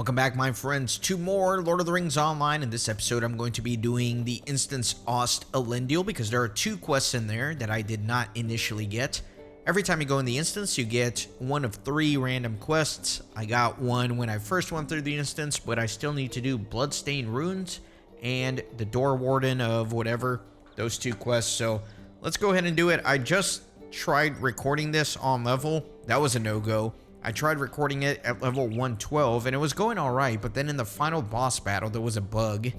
Welcome back, my friends, to more Lord of the Rings Online. In this episode, I'm going to be doing the instance Ost Elendil because there are two quests in there that I did not initially get. Every time you go in the instance, you get one of 3 random quests. I got one when I first went through the instance, but I still need to do Bloodstained Runes and the Door Warden of whatever, those 2 quests. So let's go ahead and do it. I just tried recording this on level. That was a no-go. I tried recording it at level 112 and it was going alright, but then in the final boss battle there was a bug.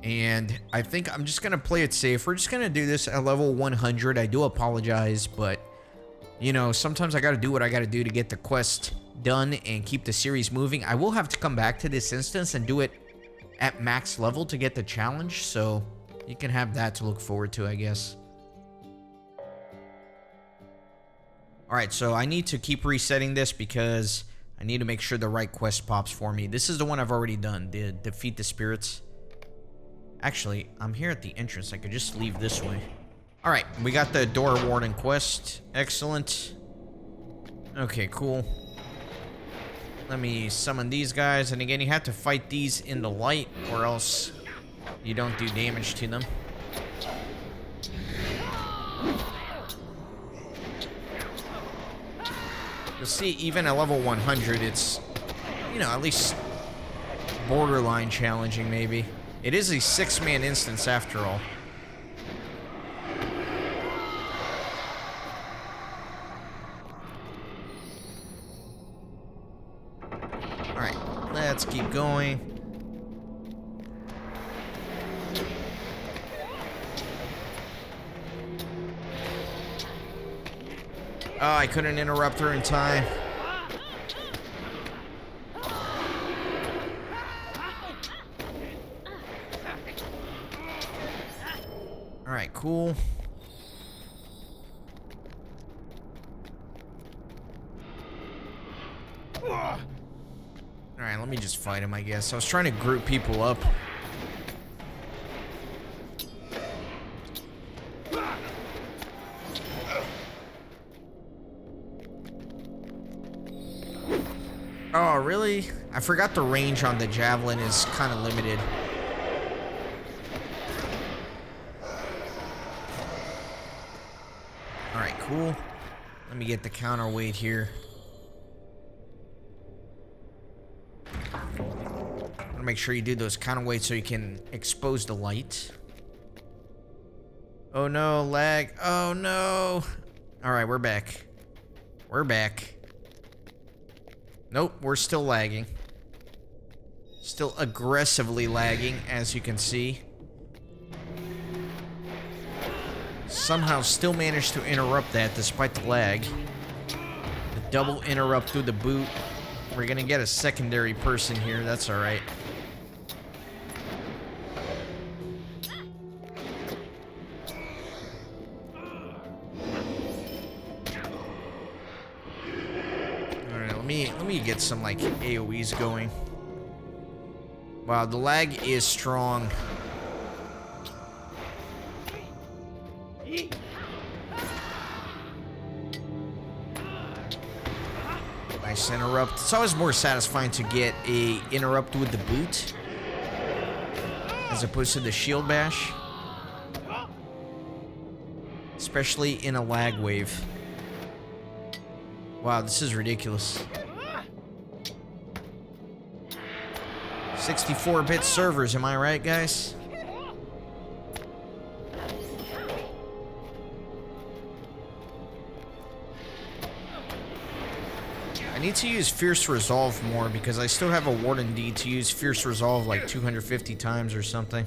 And I think I'm just going to play it safe. We're just going to do this at level 100. I do apologize, but you know, sometimes I got to do what I got to do to get the quest done and keep the series moving. I will have to come back to this instance and do it at max level to get the challenge, so you can have that to look forward to, I guess. Alright, so I need to keep resetting this because I need to make sure the right quest pops for me. This is the one I've already done, the Defeat the Spirits. Actually, I'm here at the entrance. I could just leave this way. Alright, we got the Door Warden quest. Excellent. Okay, cool. Let me summon these guys. And again, you have to fight these in the light or else you don't do damage to them. You'll see, even at level 100, it's, you know, at least borderline challenging, maybe. It is a 6-man instance, after all. Alright, let's keep going. Oh, I couldn't interrupt her in time. Alright, cool. Alright, let me just fight him, I guess. I was trying to group people up. Oh, really? I forgot the range on the javelin is kind of limited. Alright, cool. Let me get the counterweight here. I want to make sure you do those counterweights so you can expose the light. Oh no, lag. Oh no. Alright, we're back. We're back. Nope, we're still lagging. Still aggressively lagging, as you can see. Somehow still managed to interrupt that despite the lag. The double interrupt through the boot. We're gonna get a secondary person here, that's alright. Let me get some, like, AoEs going. Wow, the lag is strong. Nice interrupt. It's always more satisfying to get a interrupt with the boot as opposed to the shield bash. Especially in a lag wave. Wow, this is ridiculous. 64-bit servers, am I right, guys? I need to use Fierce Resolve more because I still have a Warden D to use Fierce Resolve like 250 times or something.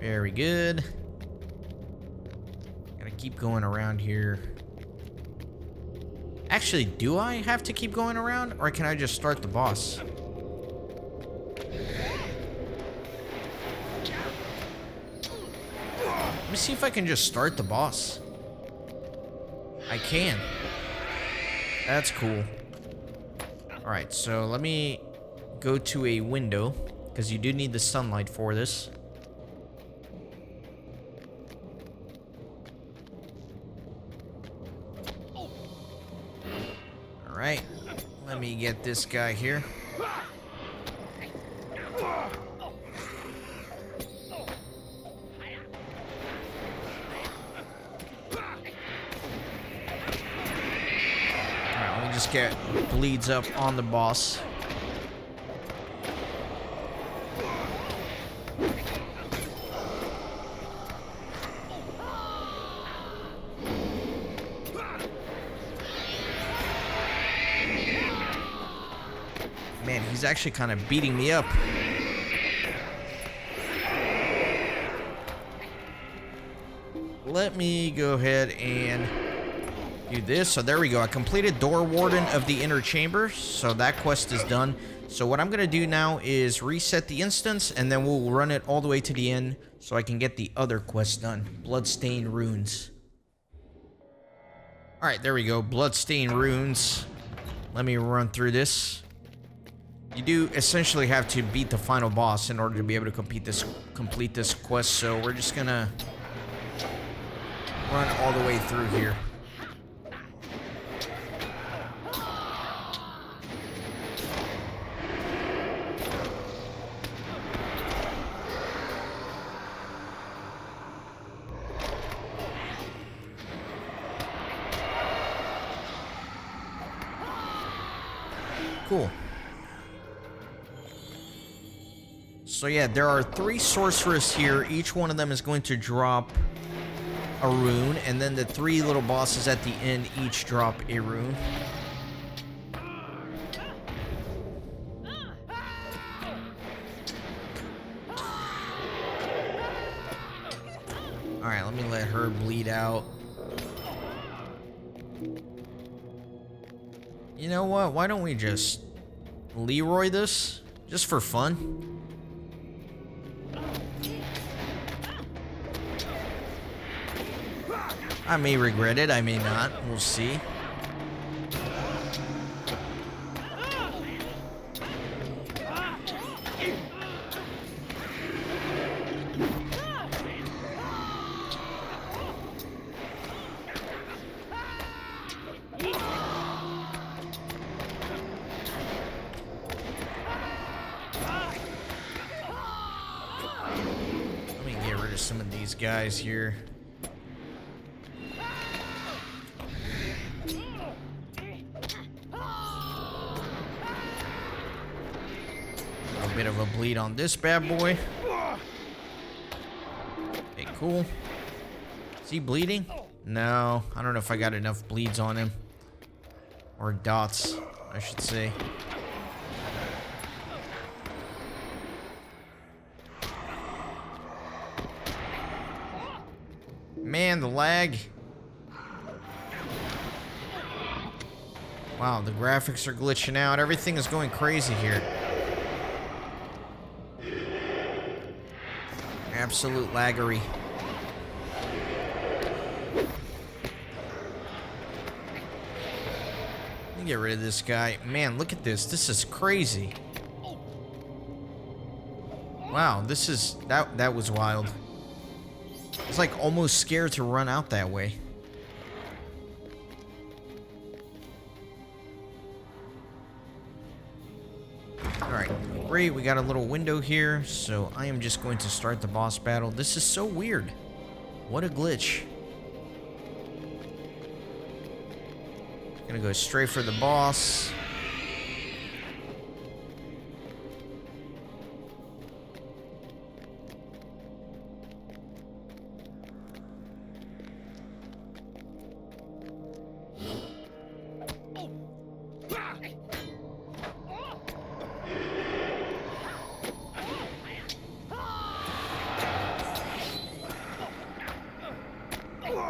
Very good. Gotta keep going around here. Actually, do I have to keep going around, or can I just start the boss? Let me see if I can just start the boss. I can. That's cool. Alright, so let me go to a window, because you do need the sunlight for this. Alright, let me get this guy here. Just get bleeds up on the boss. Man, he's actually kind of beating me up. Let me go ahead and do this. So there we go. I completed Door Warden of the Inner Chamber. So that quest is done. So what I'm going to do now is reset the instance, and then we'll run it all the way to the end so I can get the other quest done. Bloodstained Runes. Alright, there we go. Bloodstained Runes. Let me run through this. You do essentially have to beat the final boss in order to be able to complete this quest. So we're just going to run all the way through here. Cool. So yeah, there are 3 sorcerers here. Each one of them is going to drop a rune, and then the 3 little bosses at the end each drop a rune. Alright, let me let her bleed out. You know what? Why don't we just Leroy this? Just for fun. I may regret it, I may not. We'll see. Let me get rid of some of these guys here. Bit of a bleed on this bad boy. Okay, cool. Is he bleeding? No, I don't know if I got enough bleeds on him. Or dots, I should say. Man, the lag. Wow, the graphics are glitching out. Everything is going crazy here. Absolute laggery. Let me get rid of this guy. Man, look at this. This is crazy. Wow, this is... That was wild. It's like almost scared to run out that way. Alright, great. We got a little window here, so I am just going to start the boss battle. This is so weird. What a glitch. Gonna go straight for the boss.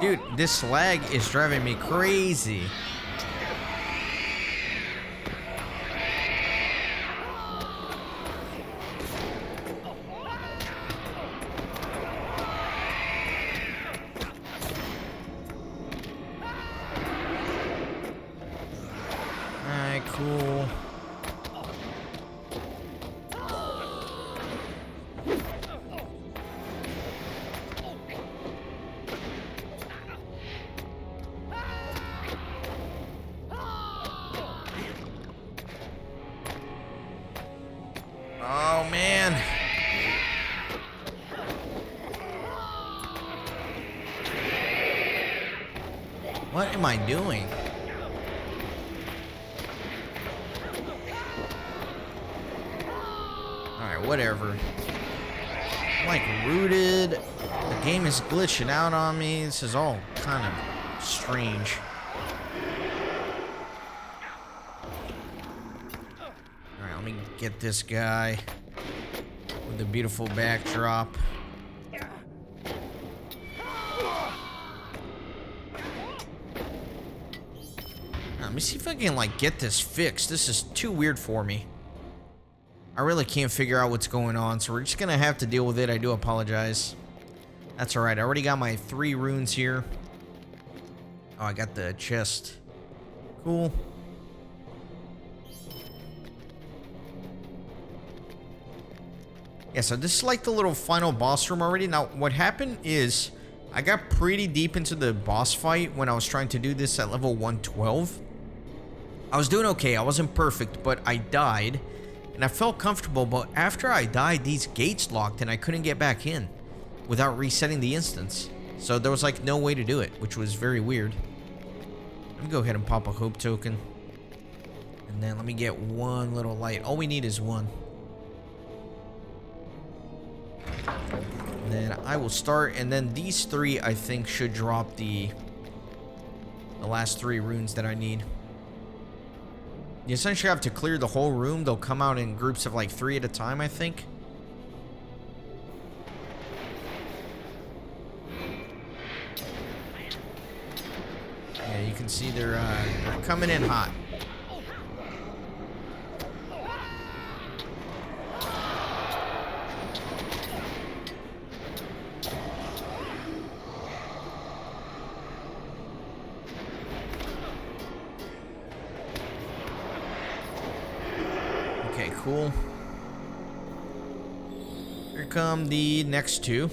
Dude, this lag is driving me crazy. Alright, cool. Oh, man. What am I doing? Alright, whatever. I'm like rooted. The game is glitching out on me. This is all kind of strange. Alright, let me get this guy with the beautiful backdrop. Let me see if I can, like, get this fixed. This is too weird for me. I really can't figure out what's going on, so we're just gonna have to deal with it. I do apologize. That's alright. I already got my 3 runes here. Oh, I got the chest. Cool. Yeah, so this is like the little final boss room already. Now, what happened is I got pretty deep into the boss fight when I was trying to do this at level 112. I was doing okay. I wasn't perfect, but I died. And I felt comfortable, but after I died, these gates locked and I couldn't get back in without resetting the instance. So there was like no way to do it, which was very weird. Let me go ahead and pop a hope token. And then let me get one little light. All we need is one. And then I will start, and then these 3 I think should drop the last 3 runes that I need. You essentially have to clear the whole room. They'll come out in groups of like 3 at a time, I think. Yeah, you can see they're coming in hot. Cool. Here come the next 2.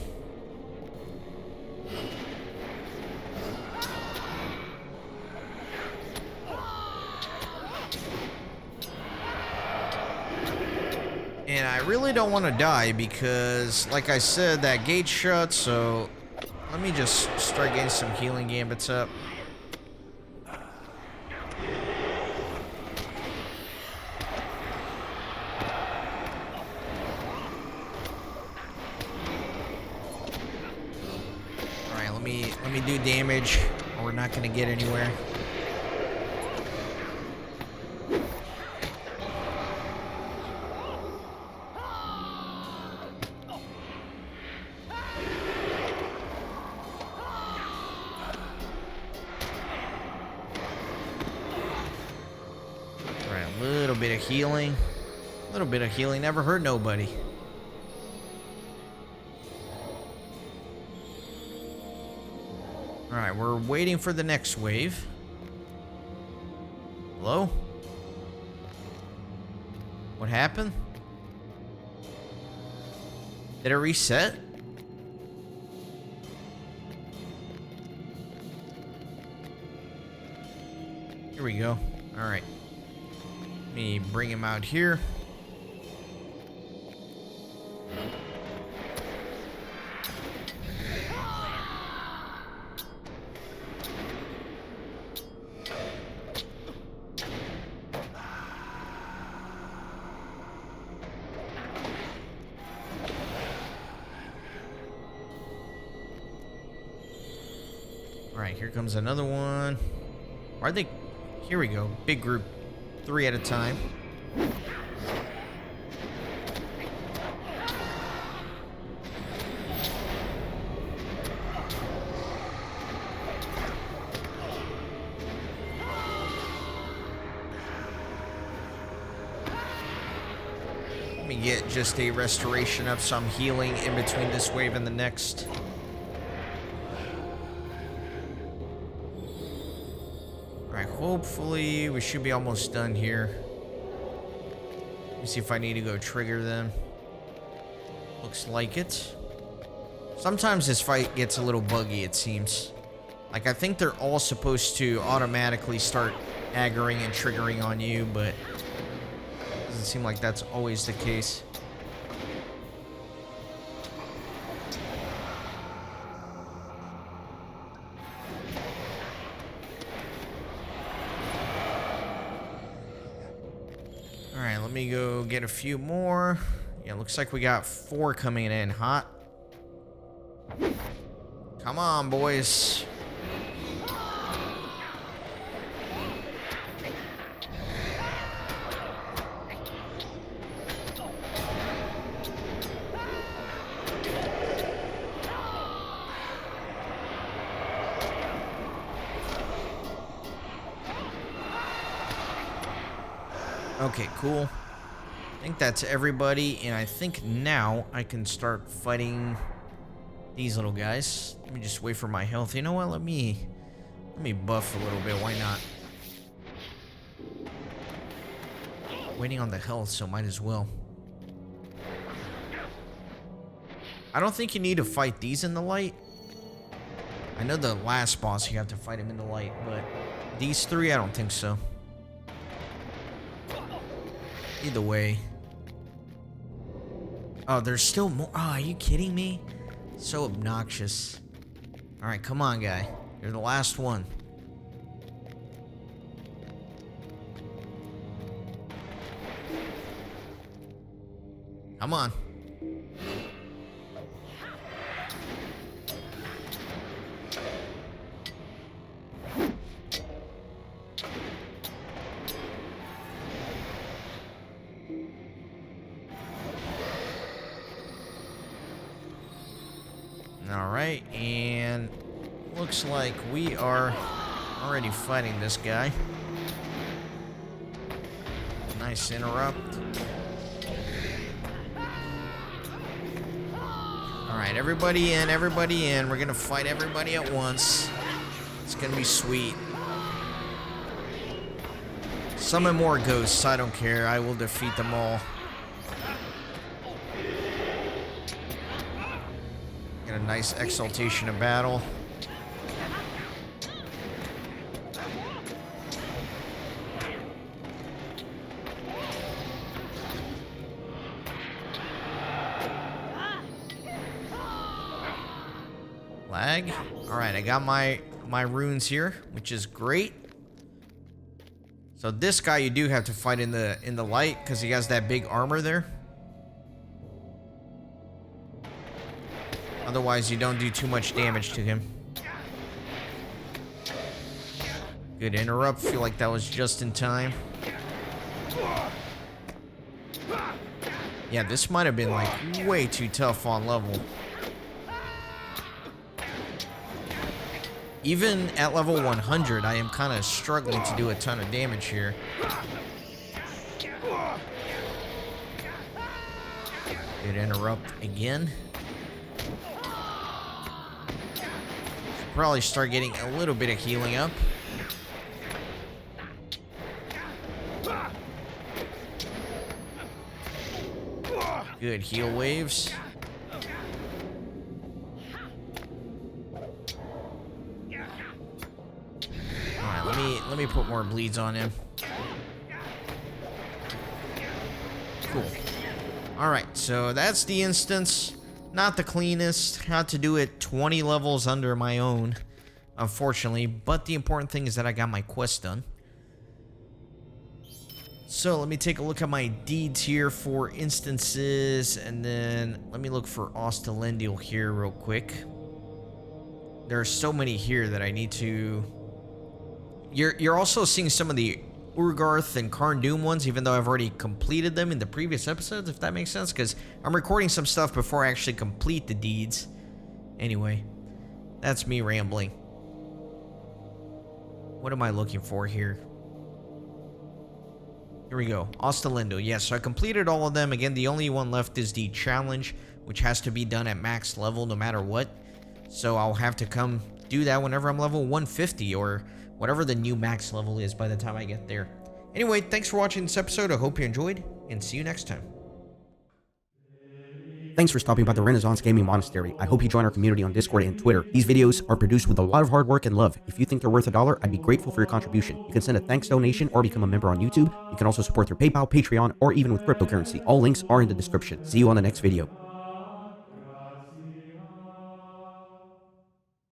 And I really don't want to die because, like I said, that gate shut, so let me just start getting some healing gambits up. Let me do damage, or we're not gonna get anywhere. Alright, a little bit of healing. A little bit of healing never hurt nobody. Alright, we're waiting for the next wave. Hello? What happened? Did it reset? Here we go. Alright. Let me bring him out here. Alright, here comes another one. Are they? Here we go. Big group. 3 at a time. Let me get just a restoration of some healing in between this wave and the next. Alright, hopefully we should be almost done here. Let me see if I need to go trigger them. Looks like it. Sometimes this fight gets a little buggy, it seems. Like, I think they're all supposed to automatically start aggroing and triggering on you, but it doesn't seem like that's always the case. Alright, let me go get a few more. Yeah, looks like we got 4 coming in hot. Come on, boys. Okay, cool. I think that's everybody, and I think now I can start fighting these little guys. Let me just wait for my health. You know what? Let me buff a little bit. Why not? Waiting on the health, so might as well. I don't think you need to fight these in the light. I know the last boss you have to fight him in the light, but these 3 I don't think so. Either way. Oh, there's still more. Oh, are you kidding me? So obnoxious. Alright, come on, guy. You're the last one. Come on. Alright, and looks like we are already fighting this guy. Nice interrupt. Alright, everybody in, everybody in. We're gonna fight everybody at once. It's gonna be sweet. Summon more ghosts, I don't care. I will defeat them all. Get a nice exaltation of battle. Lag. Alright, I got my runes here, which is great. So this guy you do have to fight in the light because he has that big armor there. Otherwise, you don't do too much damage to him. Good interrupt. Feel like that was just in time. Yeah, this might have been like way too tough on level. Even at level 100, I am kind of struggling to do a ton of damage here. Good interrupt again. Probably start getting a little bit of healing up. Good heal waves. Alright, let me put more bleeds on him. Cool. Alright, so that's the instance. Not the cleanest. Had to do it 20 levels under my own, unfortunately. But the important thing is that I got my quest done. So let me take a look at my deeds here for instances, and then let me look for Ost Elendil here real quick. There are so many here that I need to... You're also seeing some of the Urgarth and Karn Doom ones, even though I've already completed them in the previous episodes, if that makes sense, because I'm recording some stuff before I actually complete the deeds. Anyway, that's me rambling. What am I looking for here? Here we go. Ost Elendil. Yes, so I completed all of them. Again, the only one left is the challenge, which has to be done at max level no matter what. So I'll have to come do that whenever I'm level 150 or whatever the new max level is by the time I get there. Anyway, thanks for watching this episode. I hope you enjoyed, and see you next time. Thanks for stopping by the Renaissance Gaming Monastery. I hope you join our community on Discord and Twitter. These videos are produced with a lot of hard work and love. If you think they're worth $1, I'd be grateful for your contribution. You can send a thanks donation or become a member on YouTube. You can also support through PayPal, Patreon, or even with cryptocurrency. All links are in the description. See you on the next video.